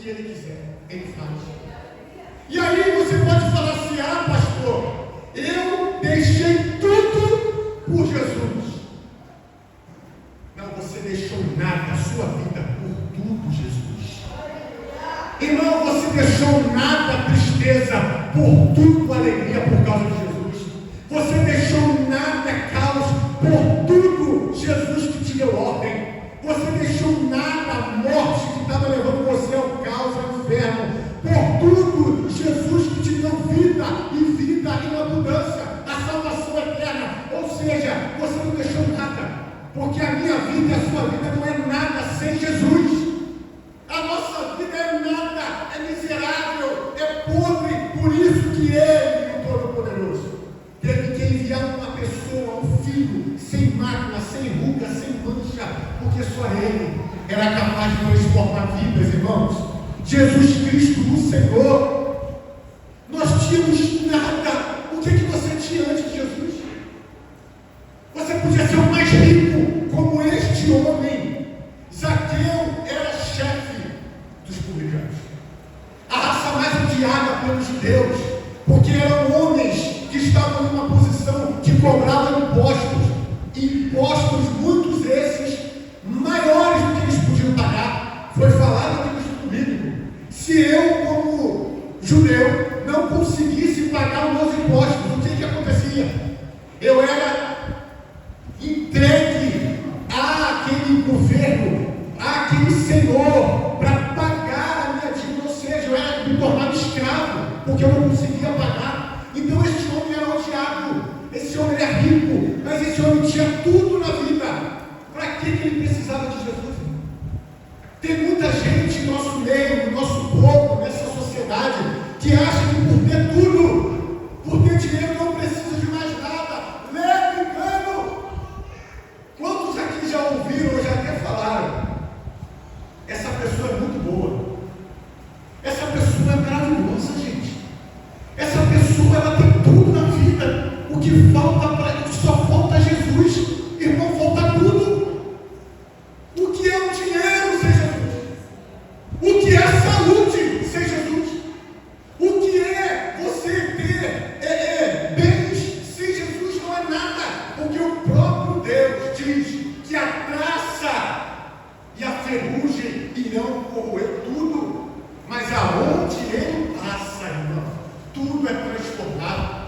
que Ele quiser, Ele faz. E aí você pode falar assim: ah, pastor, eu deixei tudo por Jesus. Não, você deixou nada, a sua vida, por tudo, Jesus. Irmão, você deixou nada, tristeza, por tudo, alegria, por causa de Jesus. Você deixou nada, caos, por tudo, Jesus que te deu ordem. Você deixou nada, a morte que estava levando você ao caos, ao inferno. Por tudo, Jesus que te deu vida em abundância, a salvação eterna. Ou seja, você não deixou nada, porque a minha vida e a sua vida não é nada sem Jesus. A nossa vida é nada, é miserável, é podre. Por isso que Ele, o Todo-Poderoso, teve que enviar uma pessoa, um filho, sem mácula, sem ruga, sem mancha, porque só Ele era capaz de transformar vidas, irmãos. Jesus Cristo, o Senhor. Nós tínhamos nada. O que você tinha antes de Jesus? Você podia ser o mais rico, como este homem. Zaqueu era chefe dos publicanos, a raça mais odiada pelos judeus, porque eram homens que estavam em uma posição que cobravam impostos, muitos esses maiores do que eles podiam pagar. Foi falado aqui no estudo bíblico: se eu, como judeu, não conseguisse pagar os meus impostos, o que acontecia? Eu era entregue àquele governo, àquele senhor, para pagar a minha dívida. Ou seja, eu era me tornado escravo, porque eu não conseguia pagar. Então esse homem era odiado, esse homem era rico, mas esse homem tinha tudo na vida. Para que ele precisava de Jesus? Tem muita gente no nosso meio, no nosso povo, nessa sociedade, que acha que por ter tudo, por ter dinheiro, não precisa de mais nada. Leve engano. Quantos aqui já ouviram ou já até falaram: essa pessoa é muito boa, essa pessoa é maravilhosa, gente, essa pessoa, ela tem tudo na vida, o que falta para ele, só falta Jesus. Irmão, falta tudo. O que é o dinheiro sem Jesus? O que é a saúde sem Jesus? O que é você ter bens sem Jesus? Não é nada, porque o próprio Deus diz que a traça e a ferrugem irão corroer tudo, mas aonde Ele passa, irmão, tudo é transformado.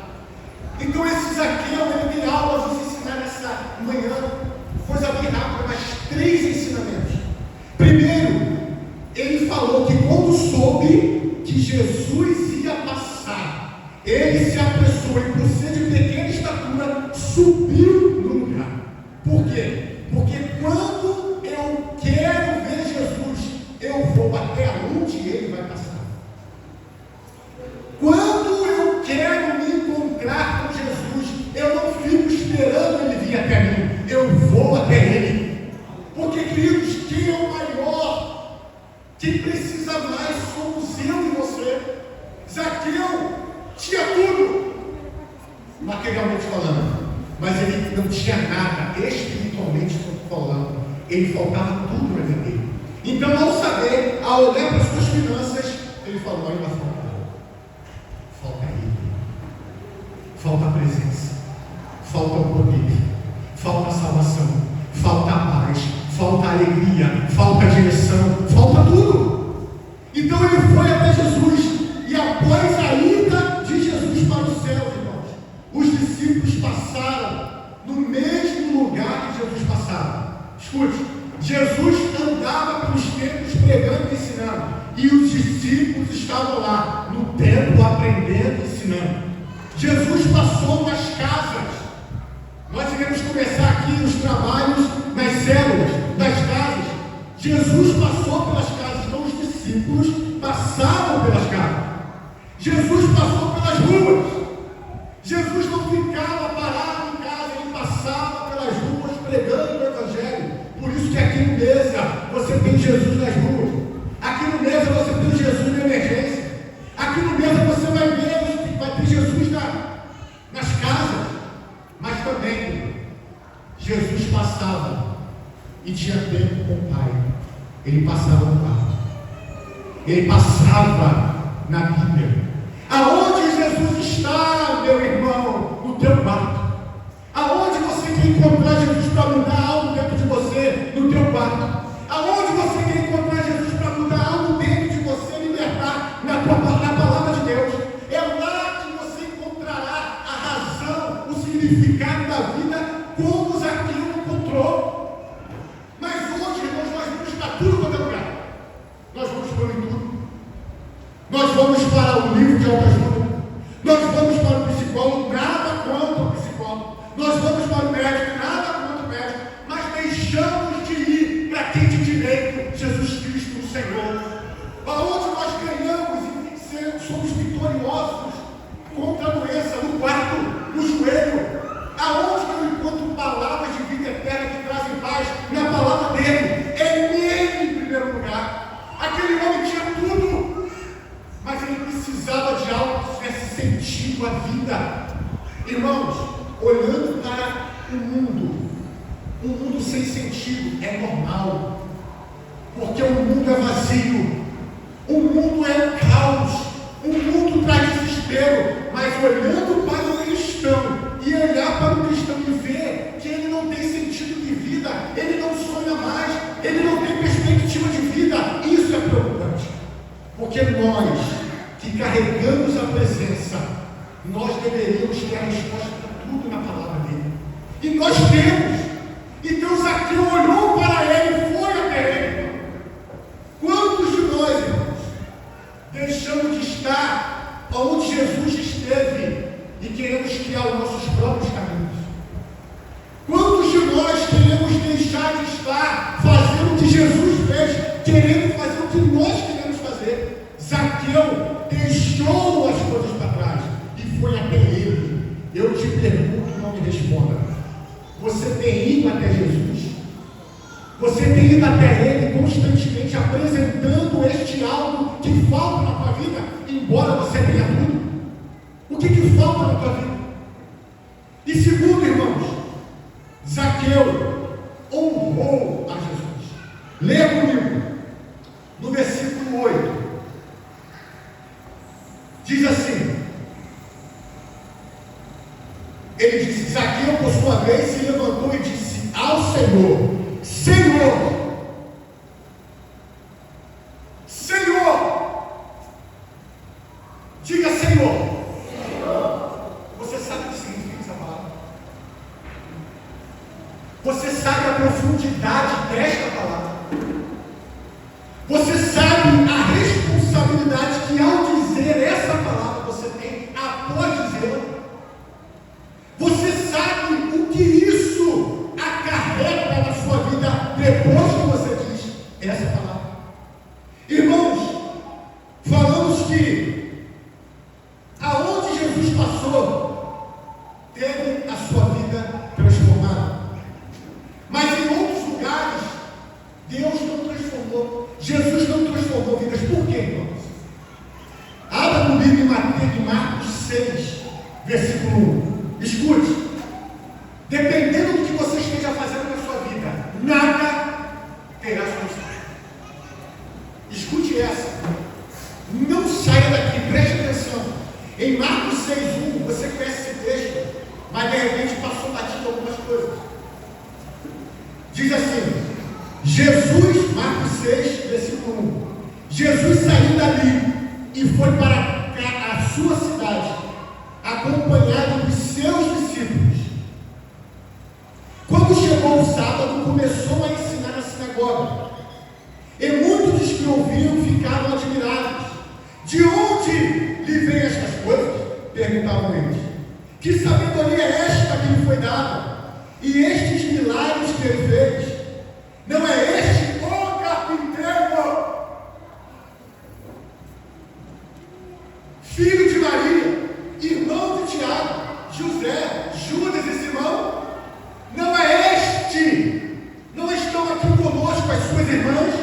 Então esse Zaqueu, ele tem aula a nos ensinar nessa manhã, coisa bem rápida, mas 3 ensinamentos. Primeiro, ele falou que quando soube que Jesus ia passar, ele se apressou e, por ser de pequena estatura, subiu no lugar. Por quê? Porque quando eu quero ver Jesus, eu vou até onde ele vai passar. Quando eu quero me encontrar com Jesus, eu não fico esperando ele vir até mim, eu vou até ele. Porque, queridos, quem é o maior? Quem precisa mais somos eu e você. Zaqueu tinha tudo, materialmente falando, mas ele não tinha nada, espiritualmente falando. Ele faltava tudo na vida dele. Então, ao saber, ao olhar para as suas finanças, ele falou: ainda falta ele, falta a presença, falta o poder, falta a salvação, falta a paz, falta a alegria, falta a direção, falta tudo. Então ele foi até Jesus, e após a ida de Jesus para o céu, irmãos, os discípulos passaram no mesmo lugar que Jesus passava. Escute, Jesus andava pelos templos pregando e ensinando, e os discípulos estavam lá no templo aprendendo e ensinando. Jesus passou nas casas. Nós iremos começar aqui os trabalhos nas células, nas casas. Jesus passou pelas casas, então os discípulos passavam pelas casas. Jesus passou pelas ruas. Jesus não ficava parado em casa, ele passava pelas ruas pregando o Evangelho. Por isso que aqui no Mesa você tem Jesus nas ruas. Aqui no Mesa você tem Jesus na emergência. Aqui no Mesa você vai ter Jesus nas casas. Mas também Jesus passava e tinha tempo com o Pai. Ele passava no quarto. Ele passava na Bíblia. Aonde Jesus está, meu irmão? No teu quarto. Aonde você quer encontrar Jesus para mudar algo dentro de você? No teu quarto. Aonde você quer encontrar Jesus para mudar algo dentro de você, libertar na palavra de Deus? É lá que você encontrará a razão, o significado da vida, como Zaqueu encontrou. Mas hoje, irmãos, nós vamos para tudo quanto é lugar. Nós vamos para o YouTube. Nós vamos para o livro de autoajuda. Nós vamos para o psicólogo, nada contra o psicólogo. Nós vamos para o médico, nada contra o médico. Mas deixamos de ir para quem de direito, Jesus Cristo, o Senhor. Aonde nós ganhamos e somos vitoriosos contra a doença, no quarto, no joelho. Aonde eu encontro palavras de vida eterna que trazem paz? Na palavra dele. É nele em primeiro lugar. Aquele homem tinha tudo, mas ele precisava de algo que tivesse sentido a vida. Irmãos, olhando para o mundo, um mundo sem sentido é normal, porque o mundo é vazio, o mundo é um caos, o mundo traz desespero. Mas olhando para o cristão e olhar para o cristão e ver que ele não tem sentido de vida, ele não sonha mais, ele não tem perspectiva de vida, isso é preocupante, porque nós que carregamos a presença, nós deveríamos ter a resposta para tudo na palavra dele, e nós temos. Então Zaqueu olhou para ele e foi até ele. Quantos de nós, irmãos, deixamos de estar onde Jesus esteve e queremos criar os nossos próprios caminhos? Quantos de nós queremos deixar de estar fazendo o que Jesus fez, querendo fazer o que nós queremos fazer? Zaqueu deixou as coisas para trás e foi até ele. Eu te pergunto, não me responda. Você tem ido até Jesus? Você tem ido até ele constantemente apresentando este algo que falta na tua vida, embora você tenha tudo? O que falta na tua vida? E segundo, irmãos, Zaqueu honrou a Jesus. Leia comigo, no versículo 8, diz assim: ele disse, Zaqueu, por sua vez, se levantou e disse ao Senhor: Senhor, Senhor, diga Senhor. Você sabe o que significa essa palavra? Você sabe a profundidade desta palavra? Você sabe a responsabilidade que ao dizer essa palavra você tem após dizê-la? Você sabe o que isso acarreta na sua vida depois que você diz essa palavra? Irmãos, falamos que aonde Jesus passou, teve a sua vida transformada. Mas em outros lugares, Deus não transformou, Jesus não transformou vidas. Por quê, irmãos? Abra comigo em Marcos 6, versículo 1. Escute, dependendo do que você esteja fazendo na sua vida, nada terá solução. Escute essa, não saia daqui, preste atenção. Em Marcos 6:1, você conhece esse texto, mas de repente passou batido algumas coisas. Diz assim: Jesus, Marcos 6, versículo 1, Jesus saiu dali e foi para a sua cidade, acompanhado dos seus discípulos. Quando chegou o sábado, começou a ensinar na sinagoga, e muitos dos que ouviram ficaram admirados. De onde lhe vêm estas coisas? Perguntavam eles. Que sabedoria é esta que lhe foi dada? E estes milagres que ele fez? Não é este o carpinteiro, filho de Maria, irmão de Tiago, José, Judas e Simão? Não é este? Não estão aqui conosco as suas irmãs?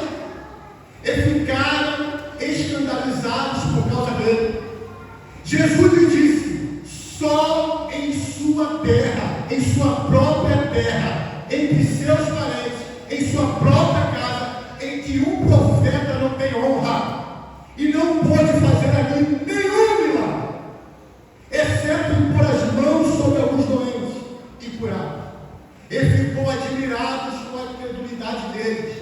E ficaram escandalizados por causa dele. Jesus lhe disse: só em sua terra, em sua própria terra, entre seus parentes, em sua própria casa, em que um profeta não tem honra, pôde fazer ali nenhum milagre, exceto impor as mãos sobre alguns doentes e curá-los. Ele ficou admirado com a incredulidade deles.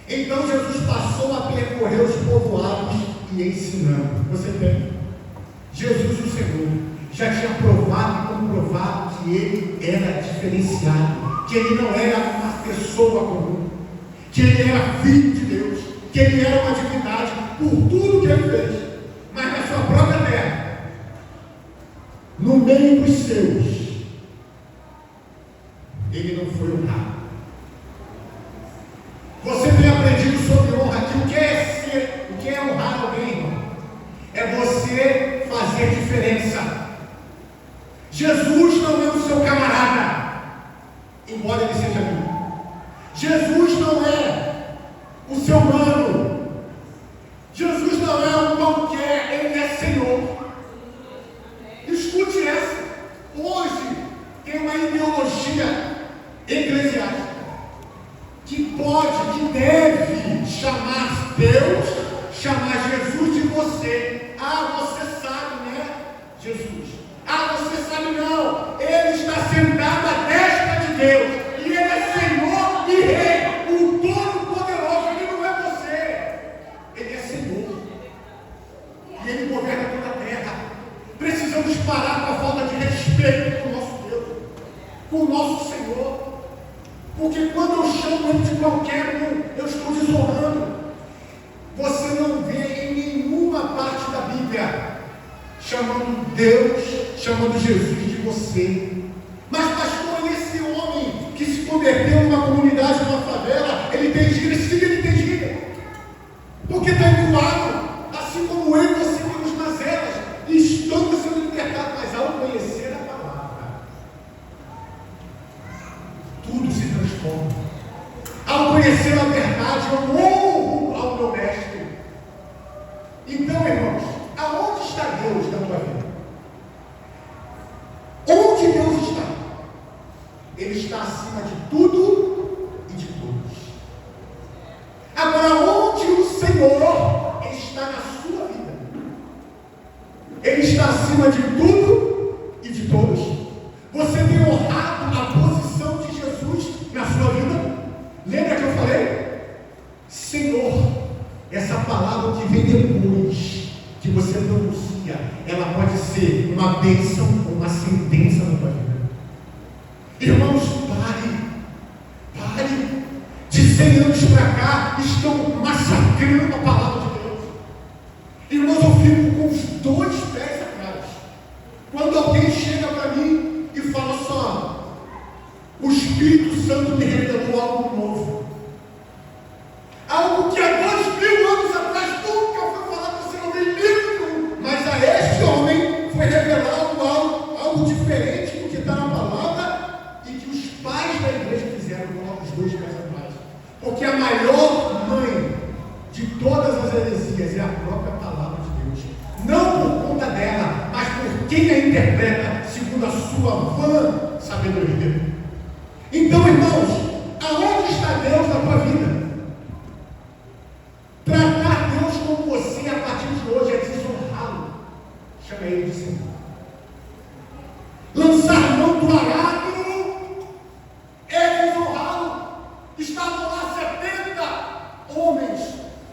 Então Jesus passou a percorrer os povoados e ensinando. Você tem? Jesus, o Senhor, já tinha provado e comprovado que ele era diferenciado, que ele não era uma pessoa comum, que ele era filho de Deus, que ele era uma divindade por tudo que ele fez. Mas na sua própria terra, no meio dos seus, ele não foi honrado. Você tem aprendido sobre honra aqui. O que é honrar alguém, irmão? É você fazer diferença. Jesus não é o seu camarada, embora ele seja amigo. Jesus não é o seu mano. Jesus não é um qualquer, ele é Senhor. Escute essa. Hoje tem uma ideologia eclesiástica que pode, que deve chamar Deus, chamar Jesus de você. Ah, você sabe, né, Jesus? Ah, você sabe não. Ele está sentado à destra de Deus. E ele é Senhor e Rei, o Todo-Poderoso. Ele não é você. Ele é Senhor. E ele governa toda a terra. Precisamos parar com a falta de respeito com o nosso Deus, com o nosso Senhor. Porque quando eu chamo ele de qualquer um, eu estou desonrando. Você não vê em nenhuma parte da Bíblia chamando Deus, chamando Jesus de você. Mas pastor, esse homem que se converteu numa comunidade, numa favela, ele tem gíria? Sim, ele tem gíria. Porque está enculado, assim como eu e você temos nas elas, e estamos sendo libertados, mas ao conhecer a palavra, tudo se transforma. Ao conhecer a verdade, eu honro ao meu mestre. Então, irmãos, aonde está Deus na tua vida? Onde Deus está? Ele está acima de tudo e de todos. Agora, onde o Senhor está na sua vida? Ele está acima de tudo e de todos. Você tem honrado a posição de Jesus na sua vida? Lembra que eu falei? Senhor, essa palavra que vem depois, que você pronuncia, ela pode ser uma bênção ou uma sentença na tua vida. Irmãos, pare. De 100 anos para cá, estão massacrando a palavra de Deus. Irmãos, eu fico com os 2 pés atrás quando alguém chega para mim e fala só: o Espírito Santo me revelou algo novo, algo que há 2000 anos atrás nunca foi falado, você não vê em livro nenhum, mas a este homem foi revelado algo diferente do que está na palavra e que os pais da igreja fizeram com os 2 pés atrás. Porque a maior mãe de todas as heresias é a própria palavra de Deus, não por conta dela, mas por quem a interpreta segundo a sua vã sabedoria. Então, irmãos, aonde está Deus na tua vida? Tratar Deus como você a partir de hoje é desonrá-lo. Chama ele de Senhor. Lançar mão do arado é desonrá-lo. Estavam lá 70 homens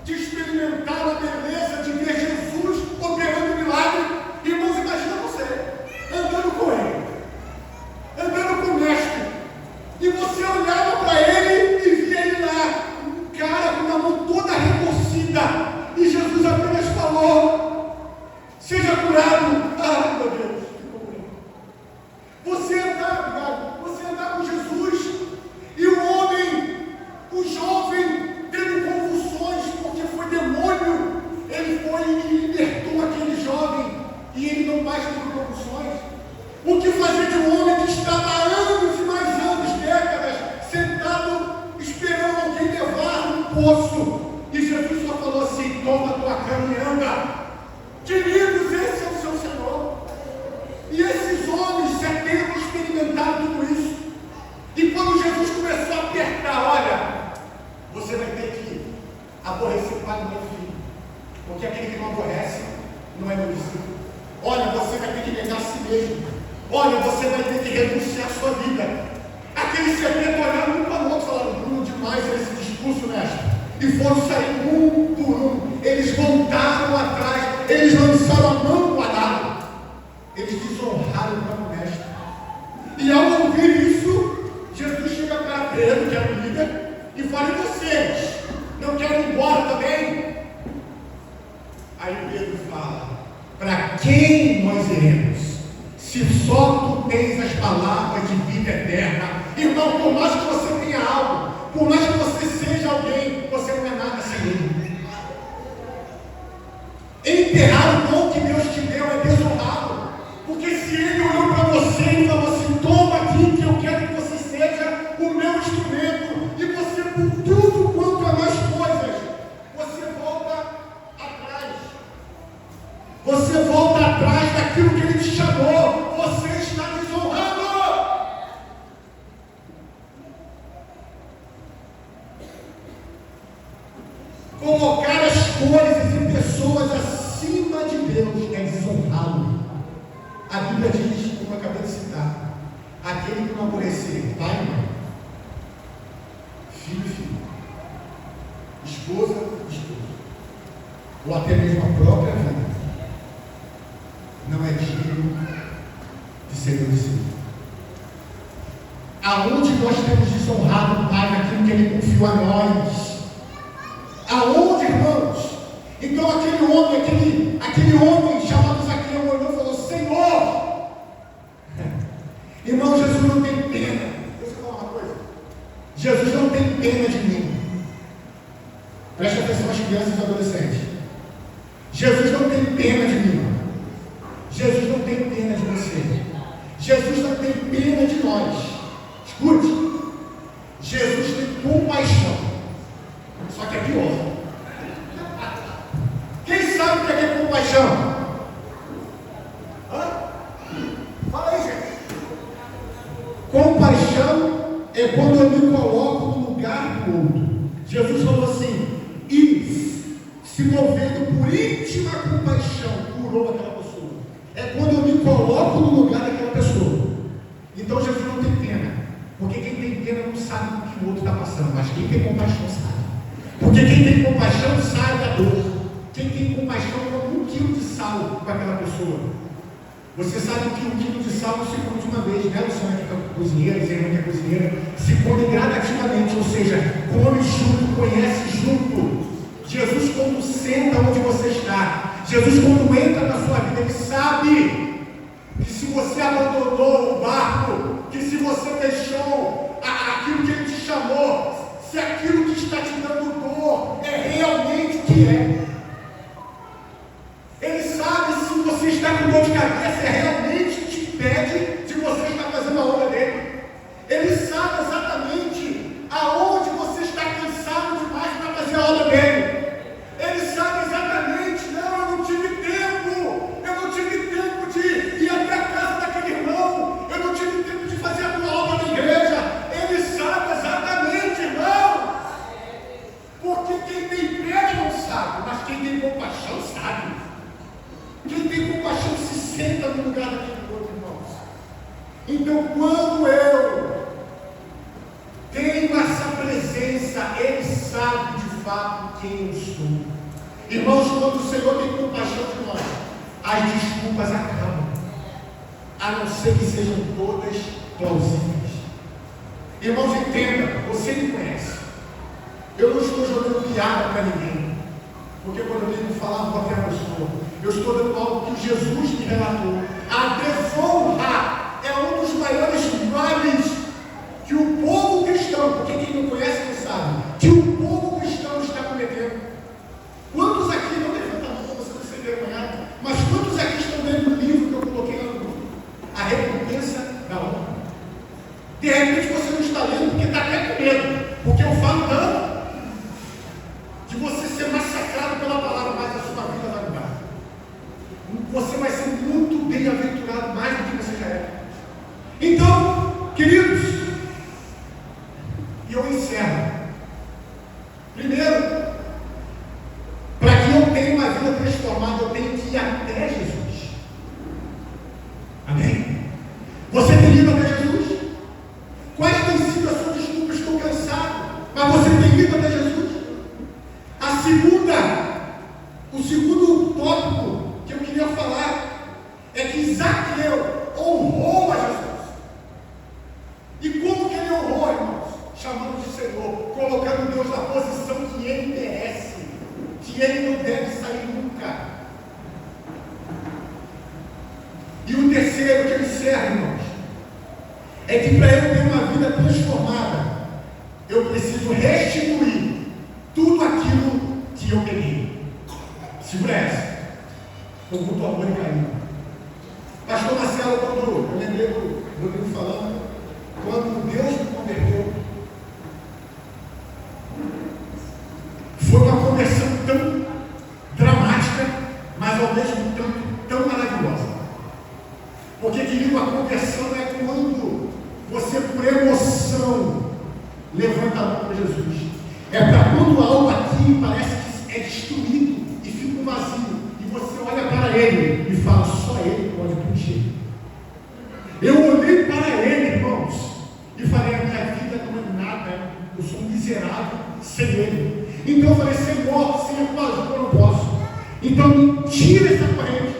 que experimentaram a beleza de ver Jesus operando milagre. Irmãos, imagina você andando com ele, andando com o mestre, e você olhava para ele e via ele lá, um cara com a mão toda retorcida, e Jesus apenas falou: seja curado. Ah, meu Deus, ficou curado. Você andar com Jesus, e o homem, o jovem, tendo convulsões, porque foi demônio, ele foi e libertou aquele jovem, e ele não mais teve convulsões. O que fazer de um homem que estava há anos e mais anos, décadas, sentado, esperando alguém levar no poço, e Jesus só falou assim: toma tua cama e anda. Queridos, esse é o seu Senhor. E esses homens 70 experimentaram tudo isso. E quando Jesus começou a apertar: olha, você vai ter que aborrecer pai e mãe e filho, Porque aquele que não aborrece não é meu discípulo. Olha, você vai ter que negar a si mesmo. Olha, você vai ter que renunciar a sua vida. Aqueles 70 olharam um para o outro e falaram: Bruno, demais esse discurso, mestre. E foram sair um por um. Eles voltaram atrás. Eles lançaram a mão para o arado. Eles desonraram o mestre. E ao ouvir isso, Jesus chega para Pedro, que era o líder, e fala: e vocês? Não querem ir embora também? Aí Pedro fala: para quem nós iremos? Se só tu tens as palavras de vida eterna. Irmão, por mais que você tenha algo, por mais que você seja alguém, você não é nada sem ele. Enterrar o dom que Deus te deu é desonrá-lo. Porque se ele olhou para você e falou assim: toma aqui que eu quero que você seja o meu instrumento, e você por tudo quanto é mais coisas, você volta atrás. Você volta atrás daquilo que ele te chamou. Você está desonrando. Colocar as coisas e pessoas acima de Deus é desonrá-lo. A Bíblia diz, como eu acabei de citar: aquele que não aborrecer pai e mãe, filho e filha, esposa e esposo, ou até mesmo a própria vida, não é digno de ser meu discípulo. Aonde nós temos desonrado o Pai naquilo que Ele confiou a nós? Aonde, irmãos? Então aquele homem chamado Zaqueu olhou e falou: Senhor! Irmão, Jesus não tem pena. Deixa eu falar uma coisa. Jesus não tem pena de mim. Preste atenção às crianças e adolescentes. Jesus não tem pena de mim. Jesus não tem pena de você. Jesus não tem pena de nós. Escute. Jesus tem compaixão. Só que é pior. Quem sabe o que é compaixão? Fala aí, gente. Compaixão é quando eu me coloco no lugar do outro. Jesus falou assim: e se movendo por íntima compaixão, curou aquela pessoa. É quando eu me coloco no lugar daquela pessoa. Então Jesus não tem pena. Porque quem tem pena não sabe o que o outro está passando. Mas quem tem compaixão sabe. Porque quem tem compaixão sabe da dor. Quem tem compaixão come 1 quilo de sal com aquela pessoa. Você sabe que 1 quilo de sal não se come de uma vez, né? Você não fica cozinheiro, você não é cozinheira. Se come gradativamente, ou seja, come junto, conhece junto. Jesus, quando senta onde você está, Jesus, quando entra na sua vida, Ele sabe que se você abandonou o barco, que se você deixou aquilo que Ele te chamou, se aquilo que está te dando dor é realmente o que é. Ele sabe se você está com dor de cabeça, é realmente te impede de você estar fazendo a obra dele. Ele sabe exatamente aonde você está cansado demais para fazer a obra dele. Ele sabe exatamente: não, eu não tive tempo de ir até a casa daquele irmão, eu não tive tempo de fazer a tua obra na igreja. Ele sabe exatamente, irmão. Porque quem tem pena não sabe, mas quem tem compaixão sabe. Quem tem compaixão se senta no lugar daquele outro, irmãos. Então, quando eu tenho essa presença, Ele sabe de fato quem eu sou. Irmãos, quando o Senhor tem compaixão de nós, as desculpas acabam, a não ser que sejam todas plausíveis. Irmãos, entenda, você me conhece. Eu não estou jogando piada para ninguém. Porque quando eu tenho que falar com qualquer pessoa, eu estou dando algo que Jesus me relatou. A desonra é um dos maiores males que o povo cristão, porque quem não conhece não sabe, que o povo cristão está cometendo. Quantos aqui não levantam a mão para você não ser envergonhado? Mas quantos aqui estão lendo o livro que eu coloquei lá no grupo? A recompensa da honra. De repente você não está lendo porque está até com medo, porque eu falo tanto de você ser massacrado pela palavra, mas a sua vida vai mudar. Você vai ser muito bem é que para eu ter uma vida transformada, eu preciso restituir tudo aquilo que eu peguei. Segura essa. Com muito amor e carinho. Pastor Marcelo, quando eu lembrei do Rodrigo falando, quando Deus me converteu, foi uma conversão tão dramática, mas ao mesmo tempo tão maravilhosa. Porque, querido, a conversão é quando você, por emoção, levanta a mão para Jesus. É para quando algo aqui parece que é destruído e fica um vazio. E você olha para Ele e fala, só Ele pode preencher. Eu olhei para Ele, irmãos, e falei, a minha vida não é nada, eu sou um miserável sem Ele. Então eu falei, Senhor, sem a tua ajuda eu não posso. Então me tira essa corrente.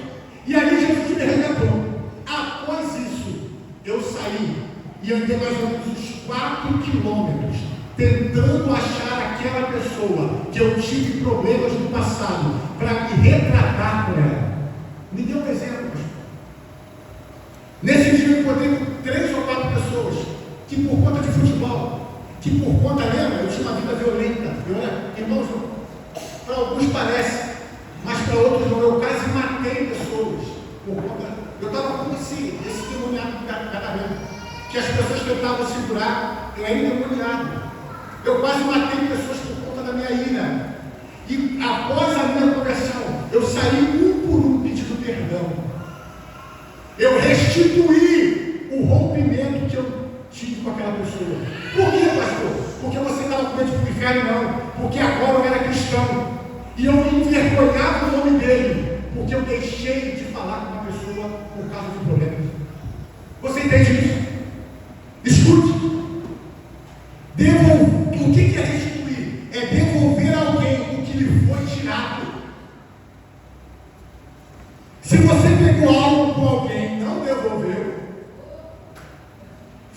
E aí Jesus me resgatou. Após isso, eu saí e andei mais ou menos uns 4 quilômetros, tentando achar aquela pessoa que eu tive problemas no passado, para me retratar com ela. Me dê um exemplo, pastor. Nesse dia eu encontrei com 3 ou 4 pessoas que, por conta de futebol, que por conta, lembra, eu tinha uma vida violenta. Irmãos, para alguns parece, mas para outros não. Eu quase matei pessoas por conta. Eu estava com esse demoniado de casamento, que as pessoas tentavam segurar. Eu era endemoniado. Eu quase matei pessoas por conta da minha ira. E após a minha conversão, eu saí um por um pedindo perdão. Eu restituí o rompimento que eu tive com aquela pessoa. Por quê, pastor? Porque você estava com medo de ficar? Não. Porque agora eu era cristão. E eu me envergonhava do nome dele. Porque eu deixei de falar com uma pessoa por causa de problemas. Você entende isso? Escute. O que é restituir? É devolver a alguém o que lhe foi tirado. Se você pegou algo com alguém e não devolveu,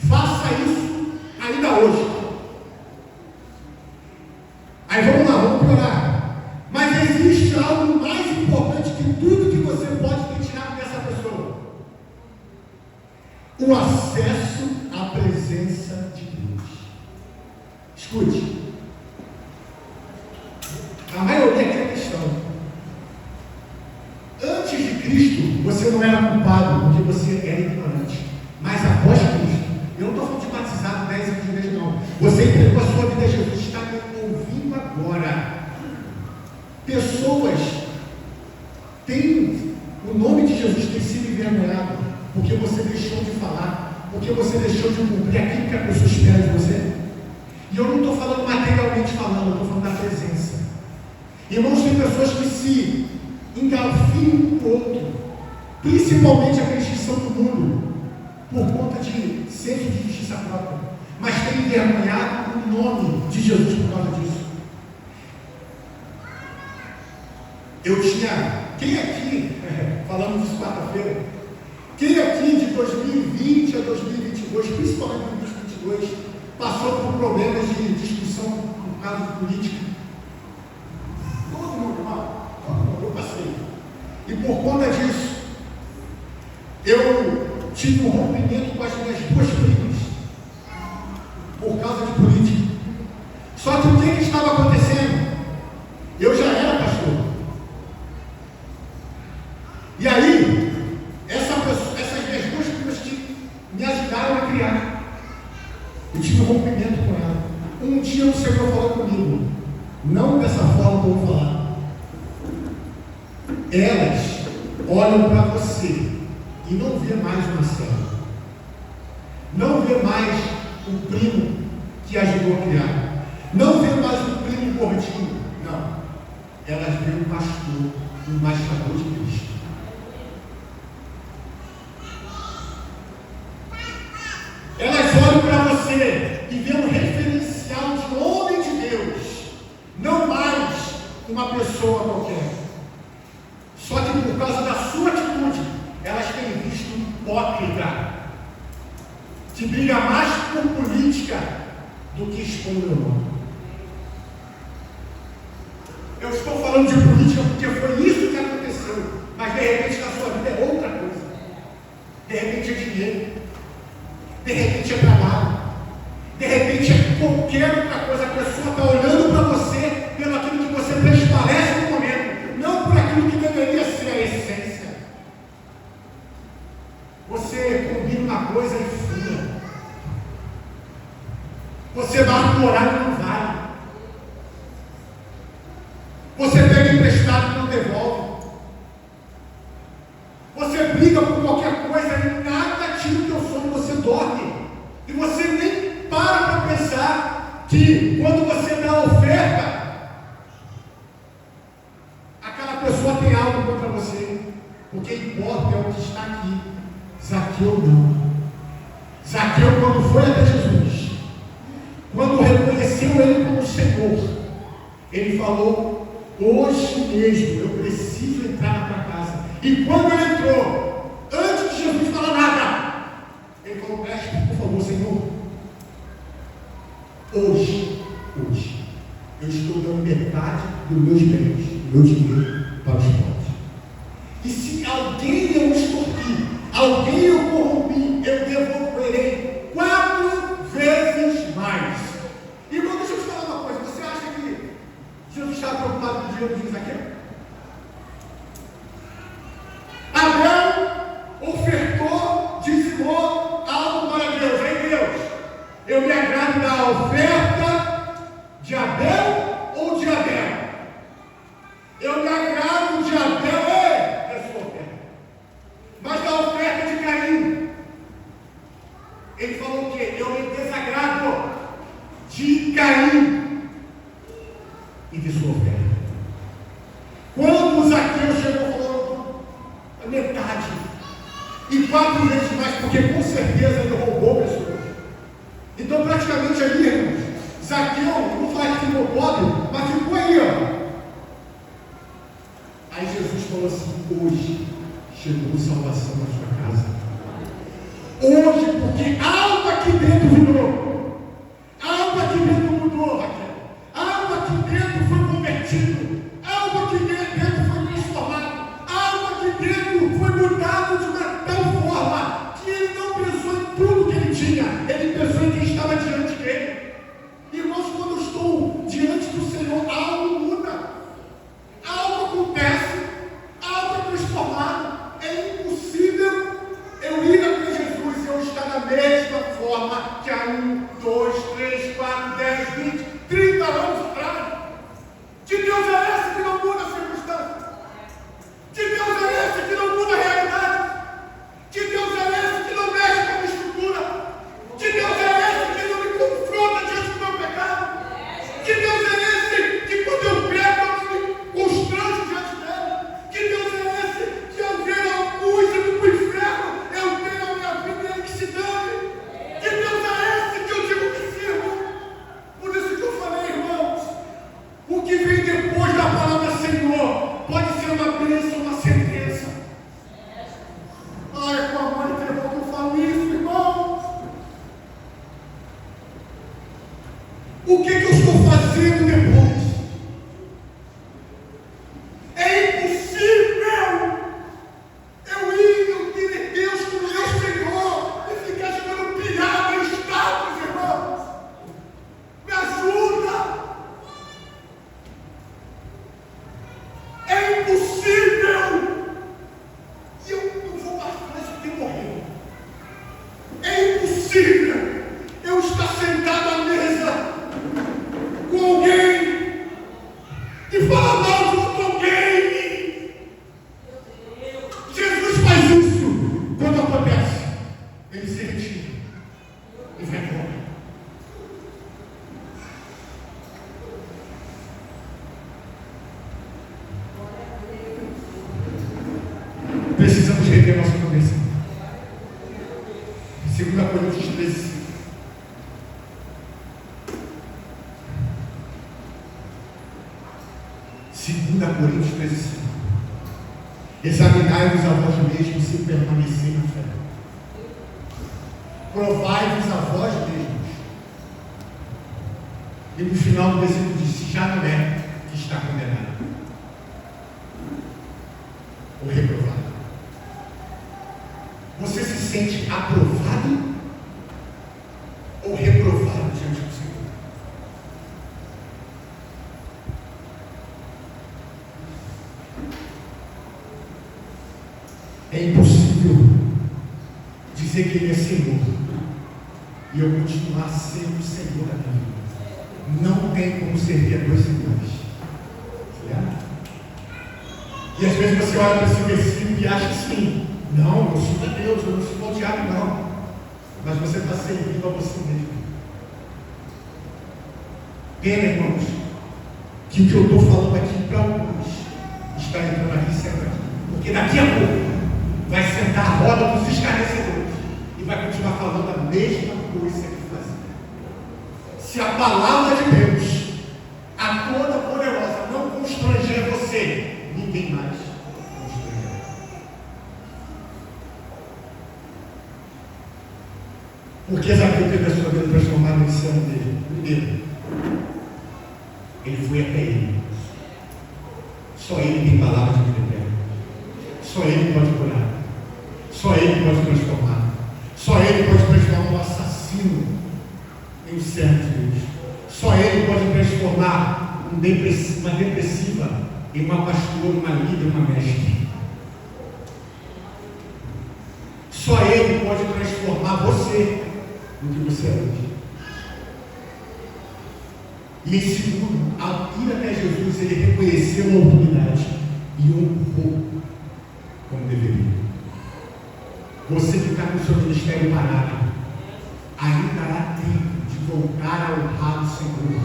faça isso ainda hoje. Aí vamos lá, vamos piorar. Mas existe algo mais importante que tudo que você pode ter tirado dessa pessoa: o acesso à presença de Deus. Escute. A maioria aqui é cristão. Antes de Cristo, você não era culpado porque você era ignorante. Mas após Cristo, eu não estou falando de batizado 10 anos de igreja, não. Você entregou a sua vida a Jesus, está me ouvindo agora. Pessoas têm, o nome de Jesus tem sido envergonhado porque você deixou de falar, porque você deixou de cumprir aquilo que a pessoa espera de você. E eu não estou falando materialmente falando, eu estou falando da presença. Irmãos, tem pessoas que se engalfinham um com o outro, principalmente aqueles que são do mundo, por conta de senso de justiça própria, mas tem envergonhado o nome de Jesus por causa disso. Eu tinha, quem aqui, falando disso quarta-feira, quem aqui de 2020 a 2022, principalmente em 2022, passou por problemas de discussão por causa de política? Todo mundo, irmão, eu passei. E por conta disso, eu tive um rompimento com as minhas 2 primas, por causa de política. Só que o que estava acontecendo? Eu já era pastor. E aí, essas minhas 2 primas que me ajudaram a criar, eu tive um rompimento com ela. Um dia o Senhor falou comigo, não dessa forma que eu vou falar. Elas olham para você e não vê mais o Marcelo, não vê mais o primo que ajudou a criar, não vê mais o primo gordinho, não. Elas veem o pastor, o embaixador de Cristo. Elas olham para você e vê um referencial de homem de Deus, não mais uma pessoa qualquer. Só que por causa da sua atitude, elas têm visto hipócrita, que briga mais por política do que expor o meu nome. Eu estou falando de política porque foi isso que aconteceu, mas de repente na sua vida é outra coisa. De repente é dinheiro, de repente é coisa e fura. Você marca o horário e não vai. Você pega emprestado e não devolve. Você briga por qualquer coisa e nada tira o teu sono, você dorme. E você nem para pensar que quando você dá a oferta, aquela pessoa tem algo contra você. Porque importa é o que está aqui. Zaqueu não. Zaqueu, quando foi até Jesus, quando reconheceu ele como Senhor, ele falou: hoje mesmo eu preciso entrar na tua casa. E quando ele entrou, antes de Jesus falar nada, ele falou: mestre, por favor, Senhor, hoje, eu estou dando metade dos meus bens, do meu dinheiro, para os pobres. E se alguém eu extorquir, alguém eu corrompi, eu devolverei 4 vezes mais. Irmão, deixa eu te falar uma coisa. Você acha que Jesus estava preocupado com o dinheiro de Zaqueu? Abel ofertou, dizimou algo para Deus. Ei, Deus, eu me agrado da oferta de Abel ou de Abel? Eu me agrado de Abel, é sua oferta. Mas da oferta de Caim, ele falou o quê? Eu me desagrado de Caim e de sua oferta. Quando o Zaqueu chegou, falou a metade, e 4 vezes mais, porque com certeza ele roubou pessoas. Então, praticamente ali, irmãos, Zaqueu, não vou falar que ficou pobre, mas ficou aí, ó. Aí Jesus falou assim: hoje chegou salvação na sua casa. Hoje, porque algo aqui dentro virou, algo aqui dentro mudou, Raquel. Algo aqui dentro foi convertido, algo aqui dentro foi transformado, algo aqui dentro foi mudado de uma tal forma que ele não pensou em tudo que ele tinha, ele pensou em quem estava diante dele. Irmãos, quando eu estou diante do Senhor, algo muda, algo acontece, algo é transformado. É impossível eu ir até Jesus e eu estar da mesma forma que há 1, 2, 3, 4, 10, 20, 30 anos atrás. Que Deus é esse que não muda a circunstância? Que Deus é esse que não muda a realidade? Que Deus é esse que não mexe com a minha estrutura? Que Deus é esse que não me confronta diante do meu pecado? Que Deus é esse que quando eu peco eu não me constranjo diante dele? Que Deus é esse que ao ver a luz e do inferno eu tenho a minha vida e ele que se dane? Que Deus é esse que eu digo que sirvo? Por isso que eu falei, irmãos, o que vem depois da palavra Senhor pode ser uma bênção ou uma sentença. Ai, com a mãe de irmão que eu falo isso, irmãos. O que eu estou fazendo depois? É impossível eu ir no ter Deus com o meu Senhor e ficar jogando pilhada em status, irmãos. Me ajuda. É impossível. E eu não vou mais do que morrer. É impossível eu estar sentado à mesa com alguém e falar mal de outro alguém. Jesus faz isso quando acontece. Ele se retira e vai embora. Precisamos rever nossa cabeça. 2 Coríntios 13. Coríntios 13. Examinai-vos a vós mesmos se permanecer na fé. Provai-vos a vós mesmos. E no final do versículo diz: já não é que está condenado ou reprovado. Você se sente aprovado ou reprovado diante do Senhor? É impossível dizer dizer que Ele é Senhor e eu continuar sendo o Senhor da minha vida. Não tem como servir a dois senhores. Certo? E às vezes você olha para esse versículo e acha assim: não, eu sirvo a Deus, eu não sirvo ao diabo, não. Mas você está servindo a você mesmo. Pena, irmãos, que o que eu estou falando aqui para alguns está entrando aqui e senta aqui. Porque daqui a pouco vai sentar a roda dos escarnecedores e vai continuar falando a mesma coisa que fazia. Se a palavra de Deus, a toda poderosa, não constranger você, ninguém mais constrangerá. Por que Zaqueu teve a sua vida transformada em cena dele? Primeiro, ele foi até ele. Só ele tem palavra de vida eterna. Só ele pode curar. Só ele pode transformar. Só ele pode transformar um assassino em um servo de Deus. Só ele pode transformar uma depressiva em uma pastora, uma líder, uma mestre. Só ele pode transformar você no que você é hoje. E em segundo, ao ir até Jesus, ele reconheceu a oportunidade e honrou como deveria. Você que está com o seu ministério parado, ainda há tempo de voltar a honrar o Senhor.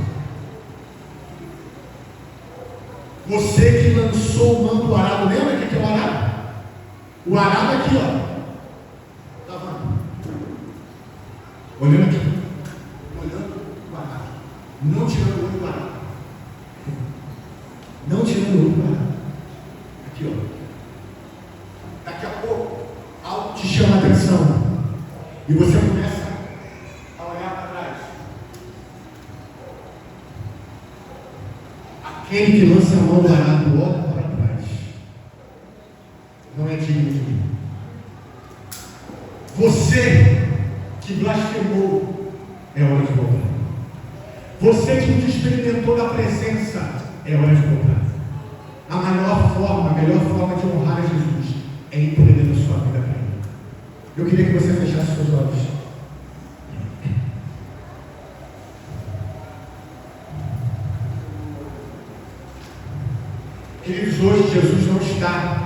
Você que lançou o manto arado, lembra o que é o arado? O arado aqui, ó. Estava olhando aqui. Olhando o arado. Não tirando o olho do arado. Não tirando o olho do arado. Aqui, ó. Daqui a pouco, algo te chama a atenção. E você começa a olhar para trás. Aquele que lança a mão do arado, olha para trás. Não é digno de mim. Você que blasfemou, é hora de voltar. Você que experimentou da presença, é hora de voltar. A melhor forma de honrar a Jesus é entregando a sua vida para Ele. Eu queria que você fechasse seus olhos. Queridos, hoje Jesus não está